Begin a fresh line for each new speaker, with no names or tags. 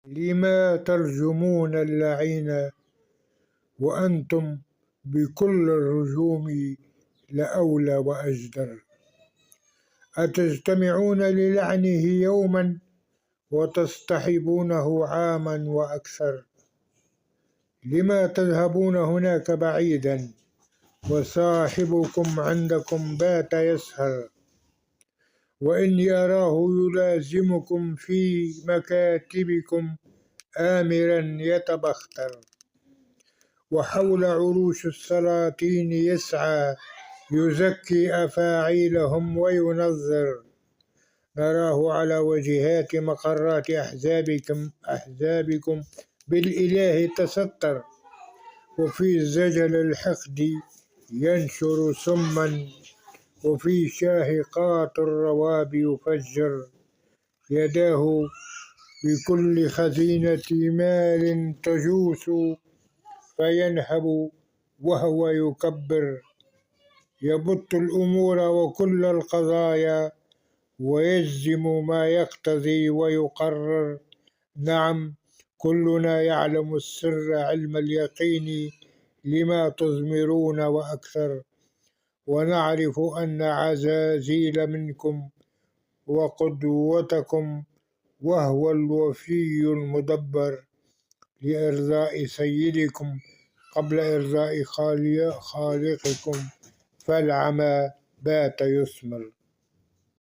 لما ترجمون اللعين وأنتم بكل الرجوم لأولى وأجدر. أتجتمعون للعنه يوما وتصطحبونه عاما وأكثر. لما تذهبون هناك بعيدا وصاحبكم عندكم بات يسهر. وإني أراه يلازمكم في مكاتبكم آمرا يتبختر. وحول عروش السلاطين يسعى يزكي أفاعيلهم وينظر. نراه على وجهات مقرات أحزابكم بالإله تستر. وفي زجل الحقد ينشر سما وفي شاهقات الرواب يفجر. يداه بكل خزينة مال تجوس فينهب وهو يكبر. يبط الأمور وكل القضايا ويجزم ما يقتضي ويقرر. نعم، كلنا يعلم السر علم اليقين لما تضمرون وأكثر. ونعرف أن عزازيل منكم وقدوتكم وهو الوفي المدبر لإرضاء سيدكم قبل إرضاء خالقكم. فالعمى بات يثمر.